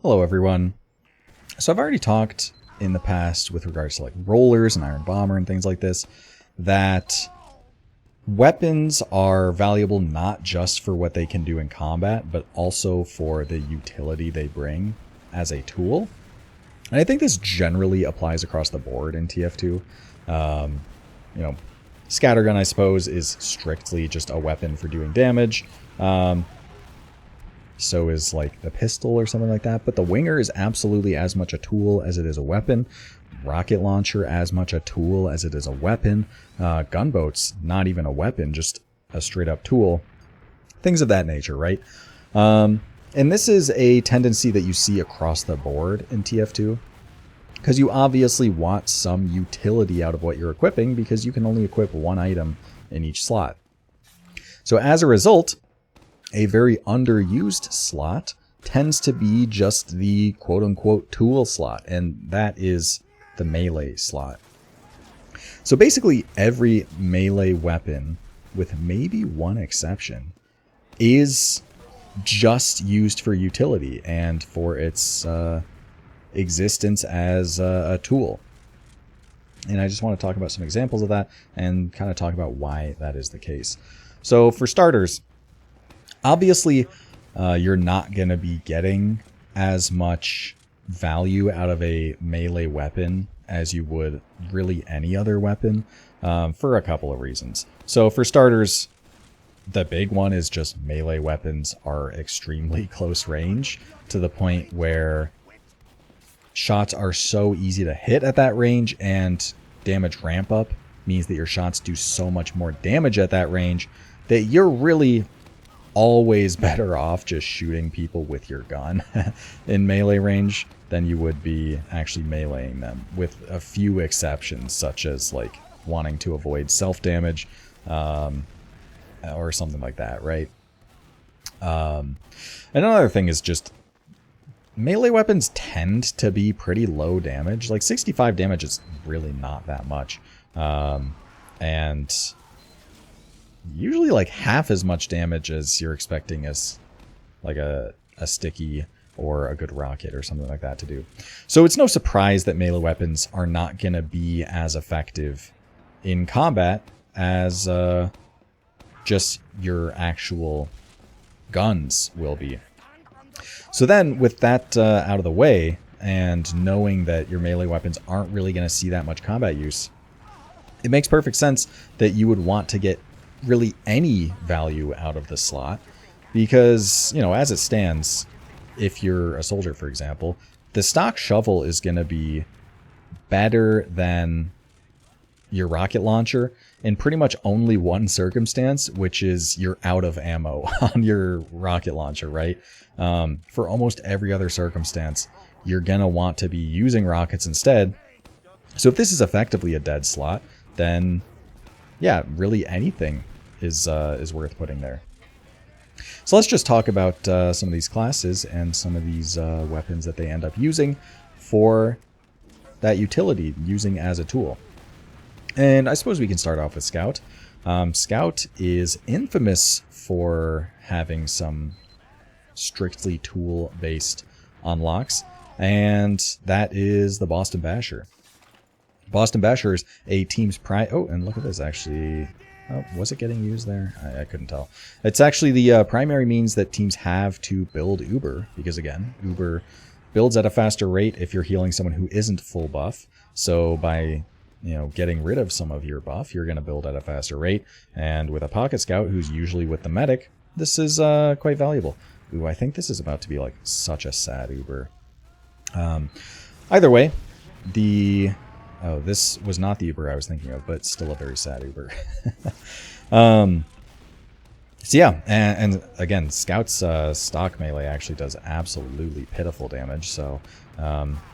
Hello everyone. So I've already talked in the past with regards to like rollers and Iron Bomber and things like this, that weapons are valuable not just for what they can do in combat, but also for the utility they bring as a tool. And I think this generally applies across the board in TF2. Scattergun, I suppose, is strictly just a weapon for doing damage. So is like the pistol or something like that. But the Winger is absolutely as much a tool as it is a weapon. Rocket Launcher as much a tool as it is a weapon. Gunboat's not even a weapon, just a straight up tool. Things of that nature, right? And this is a tendency that you see across the board in TF2. Because you obviously want some utility out of what you're equipping, because you can only equip one item in each slot. So as a result, a very underused slot tends to be just the quote-unquote tool slot, and that is the melee slot. So basically every melee weapon, with maybe one exception, is just used for utility and for its existence as a tool. And I just want to talk about some examples of that and kind of talk about why that is the case. So for starters, obviously, you're not going to be getting as much value out of a melee weapon as you would really any other weapon for a couple of reasons. So for starters, the big one is just melee weapons are extremely close range to the point where shots are so easy to hit at that range, and damage ramp up means that your shots do so much more damage at that range that you're really always better off just shooting people with your gun in melee range than you would be actually meleeing them, with a few exceptions, such as like wanting to avoid self-damage or something like that, right? Another thing is just melee weapons tend to be pretty low damage. Like 65 damage is really not that much. And usually like half as much damage as you're expecting as like a sticky or a good rocket or something like that to do. So it's no surprise that melee weapons are not going to be as effective in combat as just your actual guns will be. So then with that out of the way, and knowing that your melee weapons aren't really going to see that much combat use, it makes perfect sense that you would want to get really any value out of the slot, because, you know, as it stands, if you're a soldier, for example, the stock shovel is going to be better than your rocket launcher in pretty much only one circumstance, which is you're out of ammo on your rocket launcher, right? For almost every other circumstance, you're going to want to be using rockets instead. So if this is effectively a dead slot, then yeah, really anything is worth putting there. So let's just talk about some of these classes and some of these weapons that they end up using for that utility, using as a tool. And I suppose we can start off with Scout. Scout is infamous for having some strictly tool-based unlocks, and that is the Boston Basher. Boston Basher is a team's prime... Oh, and look at this, actually. Oh, was it getting used there? I couldn't tell. It's actually the primary means that teams have to build Uber, because again, Uber builds at a faster rate if you're healing someone who isn't full buff. So by, you know, getting rid of some of your buff, you're going to build at a faster rate. And with a Pocket Scout, who's usually with the medic, this is quite valuable. Ooh, I think this is about to be like such a sad Uber. Either way, the... Oh, this was not the Uber I was thinking of, but still a very sad Uber. So yeah, and again, Scout's stock melee actually does absolutely pitiful damage, so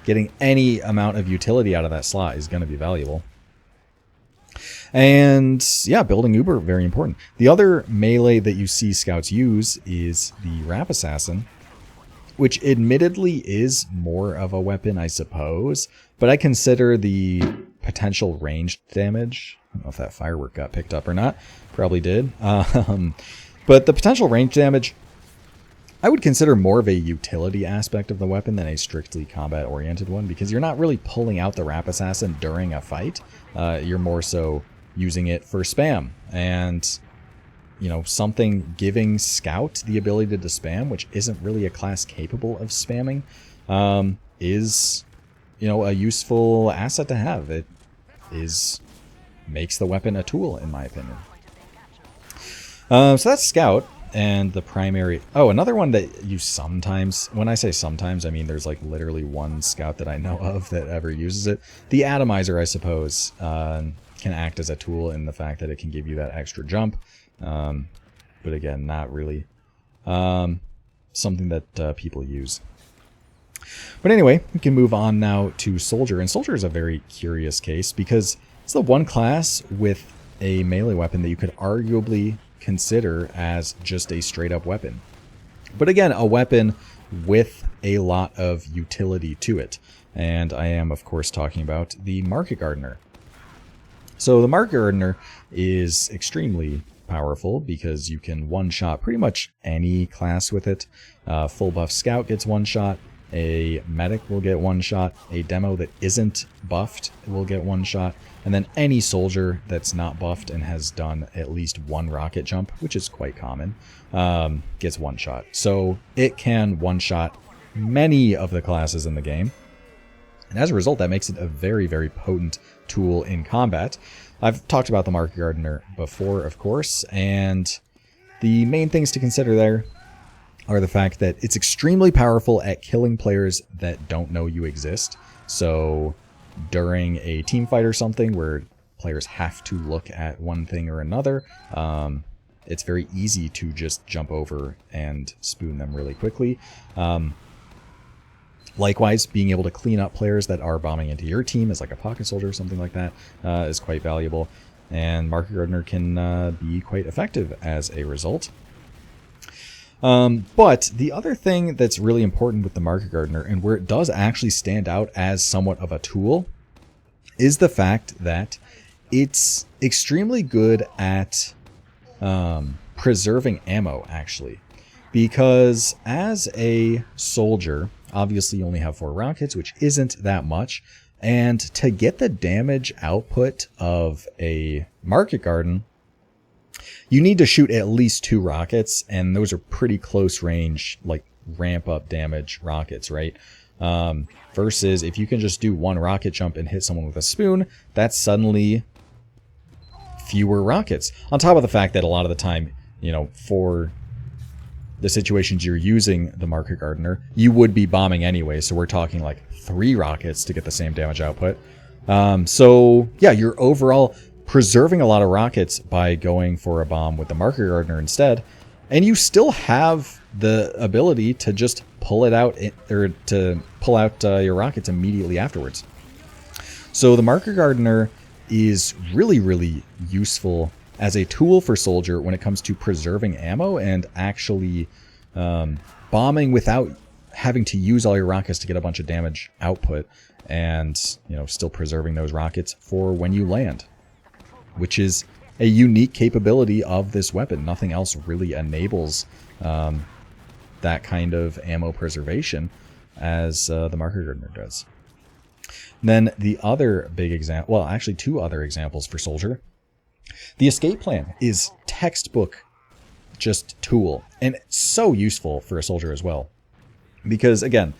getting any amount of utility out of that slot is going to be valuable. And yeah, building Uber, very important. The other melee that you see Scouts use is the Rap Assassin, which admittedly is more of a weapon, I suppose, but I consider the potential ranged damage, I don't know if that firework got picked up or not, probably did, but the potential range damage I would consider more of a utility aspect of the weapon than a strictly combat-oriented one, because you're not really pulling out the Rap Assassin during a fight. You're more so using it for spam, and you know, something giving Scout the ability to spam, which isn't really a class capable of spamming, is, you know, a useful asset to have. It makes the weapon a tool, in my opinion. So that's Scout. And the primary... Oh, another one that you sometimes... When I say sometimes, I mean there's like literally one Scout that I know of that ever uses it. The Atomizer, I suppose, can act as a tool in the fact that it can give you that extra jump. But again, not really something that people use. But anyway, we can move on now to Soldier. And Soldier is a very curious case because it's the one class with a melee weapon that you could arguably consider as just a straight up weapon. But again, a weapon with a lot of utility to it. And I am, of course, talking about the Market Gardener. So the Market Gardener is extremely powerful because you can one-shot pretty much any class with it. Full buff Scout gets one shot. A medic will get one shot. A demo that isn't buffed will get one shot. And then any soldier that's not buffed and has done at least one rocket jump, which is quite common, gets one shot. So it can one shot many of the classes in the game. And as a result, that makes it a very, very potent tool in combat. I've talked about the Market Gardener before, of course, and the main things to consider there are the fact that it's extremely powerful at killing players that don't know you exist. So during a team fight or something where players have to look at one thing or another, it's very easy to just jump over and spoon them really quickly. Likewise, being able to clean up players that are bombing into your team as like a pocket soldier or something like that is quite valuable. And Market Gardener can be quite effective as a result. But the other thing that's really important with the Market Gardener, and where it does actually stand out as somewhat of a tool, is the fact that it's extremely good at preserving ammo, actually. Because as a soldier, obviously you only have 4 rockets, which isn't that much. And to get the damage output of a Market Garden, you need to shoot at least 2 rockets, and those are pretty close range, like ramp up damage rockets, right? Versus if you can just do 1 rocket jump and hit someone with a spoon, that's suddenly fewer rockets. On top of the fact that a lot of the time, you know, for the situations you're using the Market Gardener, you would be bombing anyway, so we're talking like 3 rockets to get the same damage output. So yeah, you're overall preserving a lot of rockets by going for a bomb with the Market Gardener instead, and you still have the ability to just pull it out, or to pull out your rockets immediately afterwards. So the Market Gardener is really, really useful as a tool for Soldier when it comes to preserving ammo and actually bombing without having to use all your rockets to get a bunch of damage output, and you know, still preserving those rockets for when you land, which is a unique capability of this weapon. Nothing else really enables that kind of ammo preservation as the Market Gardener does. And then the other big example, well, actually 2 other examples for Soldier. The escape plan is textbook just tool, and it's so useful for a soldier as well. Because again,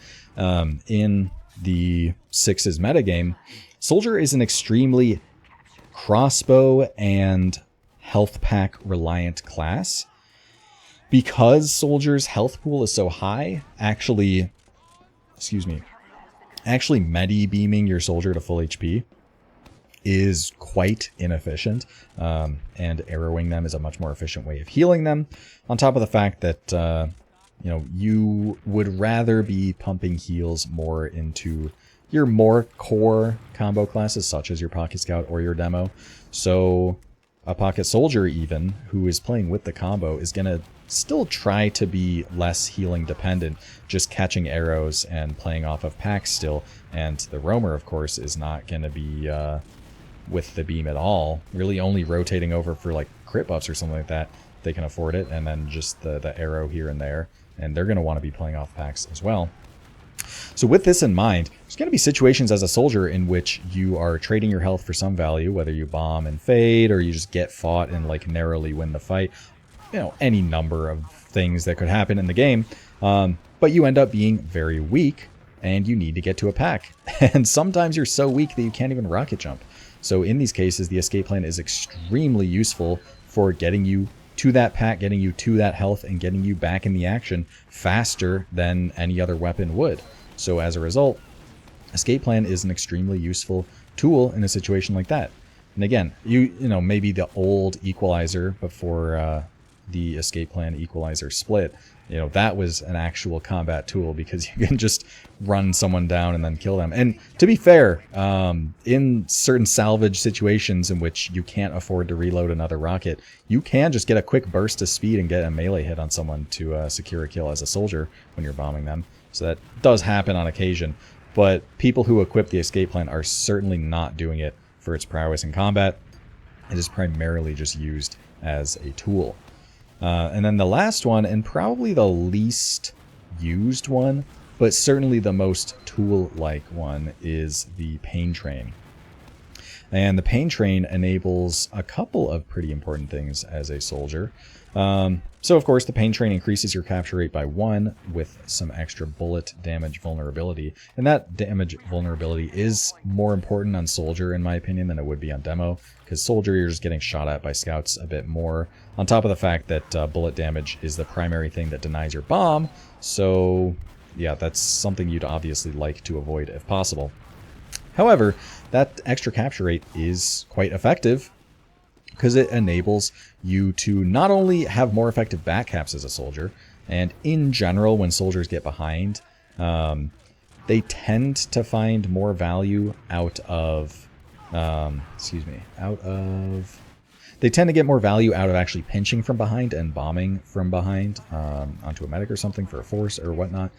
in the 6's metagame, Soldier is an extremely crossbow and health pack reliant class. Because Soldier's health pool is so high, actually medi beaming your soldier to full HP is quite inefficient, and arrowing them is a much more efficient way of healing them. On top of the fact that you know, you would rather be pumping heals more into your more core combo classes, such as your Pocket Scout or your Demo. So a Pocket Soldier, even, who is playing with the combo, is going to still try to be less healing dependent, just catching arrows and playing off of packs still. And the Roamer, of course, is not going to be with the beam at all, really only rotating over for like crit buffs or something like that. they can afford it, and then just the arrow here and there, and they're going to want to be playing off packs as well. So with this in mind, there's going to be situations as a soldier in which you are trading your health for some value, whether you bomb and fade, or you just get fought and like narrowly win the fight. You know, any number of things that could happen in the game. But you end up being very weak, and you need to get to a pack. And sometimes you're so weak that you can't even rocket jump. So in these cases, the escape plan is extremely useful for getting you to that pack, getting you to that health, and getting you back in the action faster than any other weapon would. So as a result, escape plan is an extremely useful tool in a situation like that. And again, you know, maybe the old equalizer before the escape plan equalizer split, you know, that was an actual combat tool because you can just run someone down and then kill them. And to be fair, in certain salvage situations in which you can't afford to reload another rocket, you can just get a quick burst of speed and get a melee hit on someone to secure a kill as a soldier when you're bombing them. So that does happen on occasion, but people who equip the escape plan are certainly not doing it for its prowess in combat. It is primarily just used as a tool. And then the last one, and probably the least used one, but certainly the most tool-like one, is the Pain Train. And the Pain Train enables a couple of pretty important things as a soldier. So of course the Pain Train increases your capture rate by 1 with some extra bullet damage vulnerability. And that damage vulnerability is more important on soldier in my opinion than it would be on demo, because soldier you're just getting shot at by scouts a bit more, on top of the fact that bullet damage is the primary thing that denies your bomb. So yeah, that's something you'd obviously like to avoid if possible. However, that extra capture rate is quite effective because it enables you to not only have more effective back caps as a soldier, and in general, when soldiers get behind, they tend to find more value out of, they tend to get more value out of actually pinching from behind and bombing from behind onto a medic or something for a force or whatnot.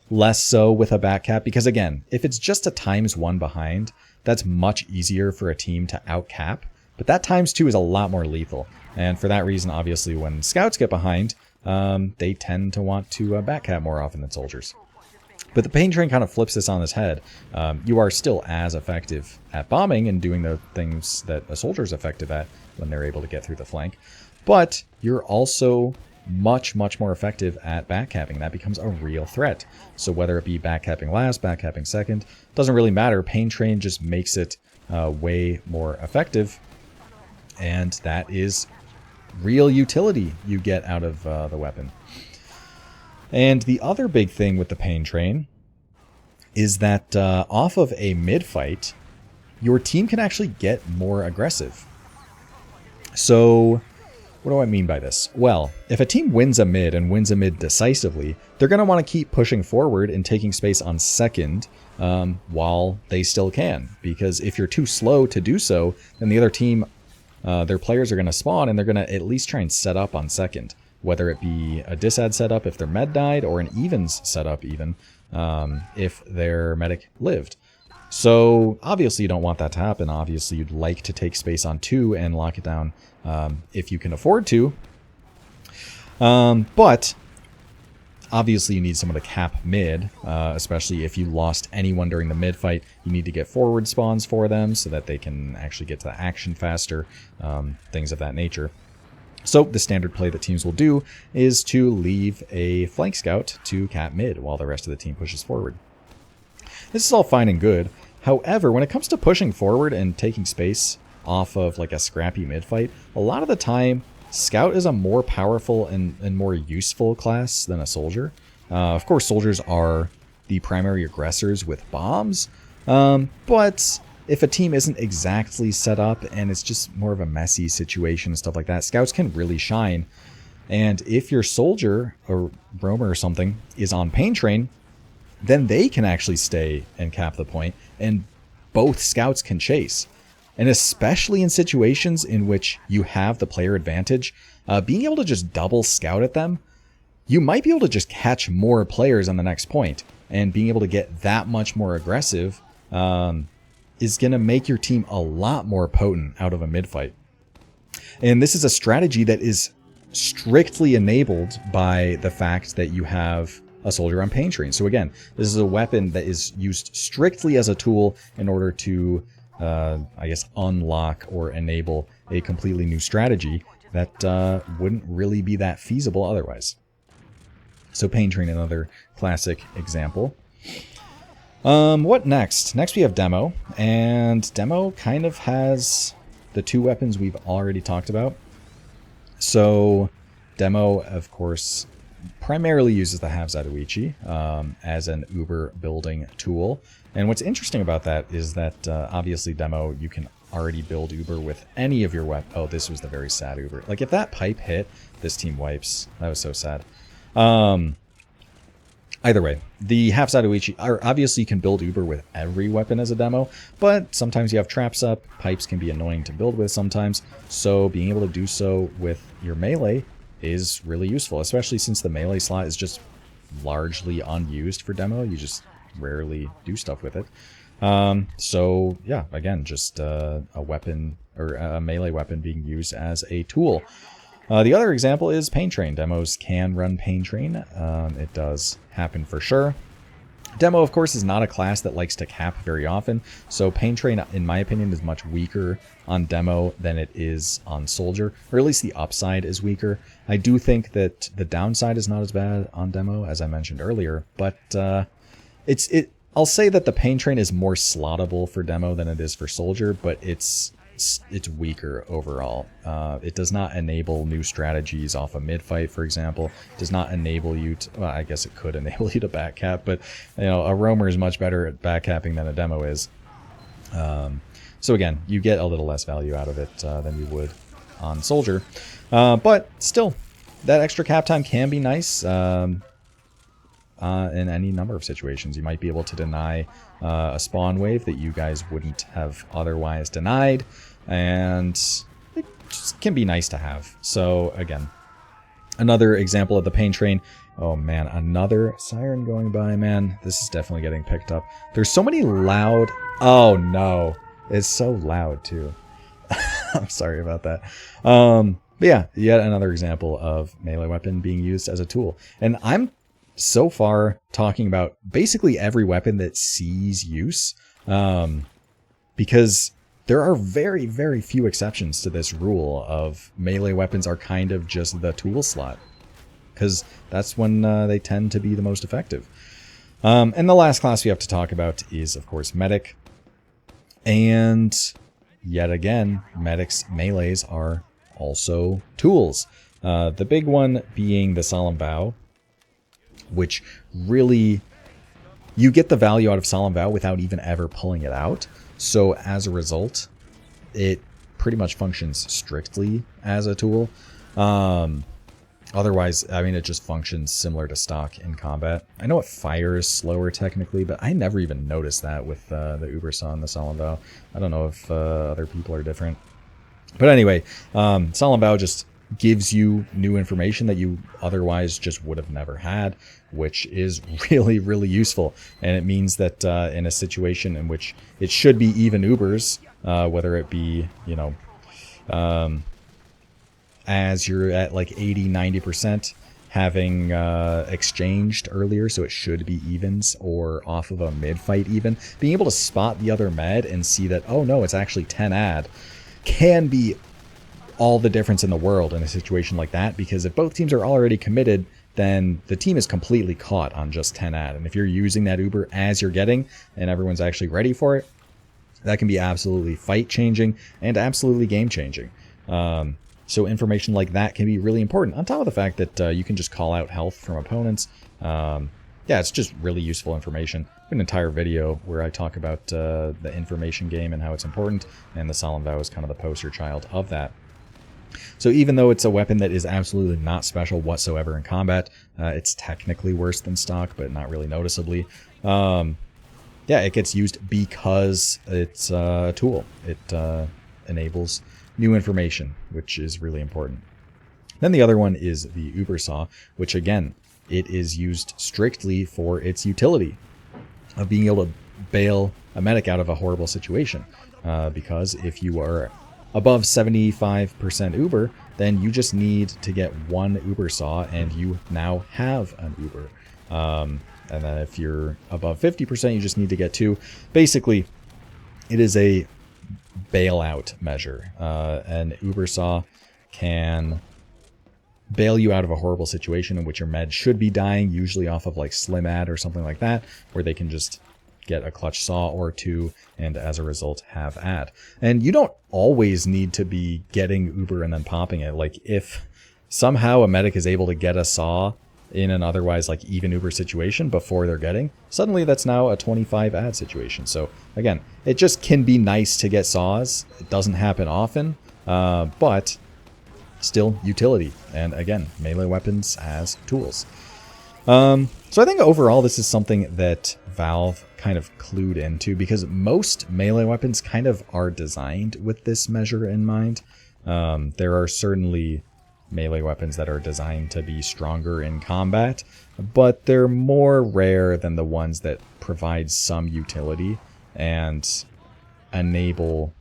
Less so with a back cap, because again, if it's just a ×1 behind, that's much easier for a team to outcap. But that ×2 is a lot more lethal. And for that reason, obviously, when scouts get behind, they tend to want to backcap more often than soldiers. But the Pain Train kind of flips this on its head. You are still as effective at bombing and doing the things that a soldier is effective at when they're able to get through the flank. But you're also much more effective at backcapping. That becomes a real threat. So whether it be backcapping last, backcapping second, doesn't really matter. Pain Train just makes it way more effective. And that is real utility you get out of the weapon. And the other big thing with the Pain Train is that off of a mid-fight, your team can actually get more aggressive. So what do I mean by this? Well, if a team wins a mid and wins a mid decisively, they're going to want to keep pushing forward and taking space on second while they still can. Because if you're too slow to do so, then the other team, their players are going to spawn and they're going to at least try and set up on second. Whether it be a disad setup if their med died, or an evens setup even if their medic lived. So obviously you don't want that to happen. Obviously you'd like to take space on 2 and lock it down if you can afford to. But obviously you need someone to cap mid, especially if you lost anyone during the mid fight. You need to get forward spawns for them so that they can actually get to the action faster, things of that nature. So the standard play that teams will do is to leave a flank scout to cap mid while the rest of the team pushes forward. This is all fine and good. However, when it comes to pushing forward and taking space off of like a scrappy mid fight, a lot of the time scout is a more powerful and more useful class than a soldier. Of course, soldiers are the primary aggressors with bombs, but if a team isn't exactly set up and it's just more of a messy situation and stuff like that, scouts can really shine. And if your soldier or roamer or something is on Pain Train, then they can actually stay and cap the point, and both scouts can chase. And especially in situations in which you have the player advantage, being able to just double scout at them, you might be able to just catch more players on the next point, and being able to get that much more aggressive is going to make your team a lot more potent out of a mid fight. And this is a strategy that is strictly enabled by the fact that you have a soldier on Pain Train. So again, this is a weapon that is used strictly as a tool in order to, I guess, unlock or enable a completely new strategy that wouldn't really be that feasible otherwise. So Pain Train, another classic example. What next? Next we have Demo, and Demo kind of has the two weapons we've already talked about. So Demo, of course, primarily uses the Have Zatoichi as an Uber building tool. And what's interesting about that is that obviously Demo, you can already build Uber with any of your weapons. Oh, this was the very sad Uber. Like if that pipe hit, this team wipes. That was so sad. Either way, the Have Zatoichi, obviously you can build Uber with every weapon as a Demo, but sometimes you have traps up, pipes can be annoying to build with sometimes, so being able to do so with your melee is really useful, especially since the melee slot is just largely unused for Demo. You just rarely do stuff with it. So yeah, again, just a weapon or a melee weapon being used as a tool. The other example is Pain Train. Demos can run Pain Train. It does happen for sure. Demo, of course, is not a class that likes to cap very often, so Pain Train, in my opinion, is much weaker on Demo than it is on Soldier, or at least the upside is weaker. I do think that the downside is not as bad on Demo, as I mentioned earlier, but I'll say that the Pain Train is more slottable for Demo than it is for Soldier, but it's weaker overall. It does not enable new strategies off a mid-fight, for example. It does not enable you to, well, I guess it could enable you to backcap, but you know, a roamer is much better at backcapping than a Demo is. So again, you get a little less value out of it than you would on Soldier. But still, that extra cap time can be nice. In any number of situations. You might be able to deny a spawn wave that you guys wouldn't have otherwise denied, and it just can be nice to have. So again, another example of the Pain Train. Oh man, another siren going by, man. This is definitely getting picked up. There's so many loud... Oh no, it's so loud too. I'm sorry about that. But yeah, yet another example of melee weapon being used as a tool. And I'm so far talking about basically every weapon that sees use, because there are very, very few exceptions to this rule of melee weapons are kind of just the tool slot, because that's when they tend to be the most effective. And the last class we have to talk about is, of course, Medic. And yet again, Medic's melees are also tools. The big one being the Solemn Vow, which really, you get the value out of Solemn Vow without even ever pulling it out. So as a result, it pretty much functions strictly as a tool. Otherwise, I mean, it just functions similar to stock in combat. I know it fires slower technically, but I never even noticed that with the Ubersaw and the Solemn Vow. I don't know if other people are different. But anyway, Solemn Vow just gives you new information that you otherwise just would have never had, which is really, really useful. And it means that in a situation in which it should be even Ubers, whether it be, you know, as you're at like 80-90% having exchanged earlier, so it should be evens or off of a mid-fight even, being able to spot the other med and see that, oh no, it's actually 10 ad, can be all the difference in the world in a situation like that, because if both teams are already committed, then the team is completely caught on just 10 ad. And if you're using that Uber as you're getting and everyone's actually ready for it, that can be absolutely fight changing and absolutely game changing. So information like that can be really important, on top of the fact that you can just call out health from opponents. Yeah, it's just really useful information. An entire video where I talk about the information game and how it's important, and the Solemn Vow is kind of the poster child of that. So even though it's a weapon that is absolutely not special whatsoever in combat, it's technically worse than stock, but not really noticeably. Yeah, it gets used because it's a tool. It enables new information, which is really important. Then the other one is the Ubersaw, which again, it is used strictly for its utility of being able to bail a medic out of a horrible situation. Because if you are above 75% Uber, then you just need to get one Uber Saw and you now have an Uber. And then if you're above 50%, you just need to get two. Basically, it is a bailout measure. An Uber Saw can bail you out of a horrible situation in which your med should be dying, usually off of like Slim Ad or something like that, where they can just get a clutch saw or two and as a result have ad. And you don't always need to be getting Uber and then popping it. Like if somehow a medic is able to get a saw in an otherwise like even Uber situation before they're getting, suddenly that's now a 25 ad situation. So again, it just can be nice to get saws. It doesn't happen often, but still utility. And again, melee weapons as tools. So I think overall this is something that Valve kind of clued into, because most melee weapons kind of are designed with this measure in mind. There are certainly melee weapons that are designed to be stronger in combat, but they're more rare than the ones that provide some utility and enable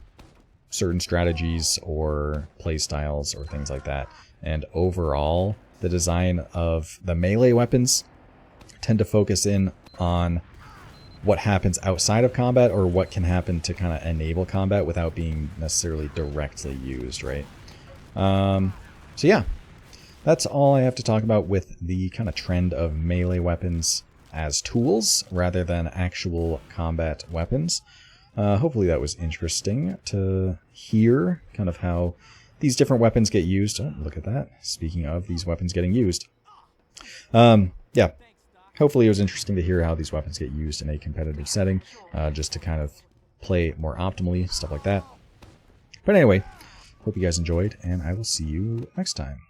certain strategies or playstyles or things like that. And overall, the design of the melee weapons tend to focus in on what happens outside of combat or what can happen to kind of enable combat without being necessarily directly used, right? So yeah, that's all I have to talk about with the kind of trend of melee weapons as tools rather than actual combat weapons. Hopefully that was interesting to hear kind of how these different weapons get used. Oh, look at that. Speaking of these weapons getting used. Yeah, hopefully it was interesting to hear how these weapons get used in a competitive setting, just to kind of play more optimally, stuff like that. But anyway, hope you guys enjoyed, and I will see you next time.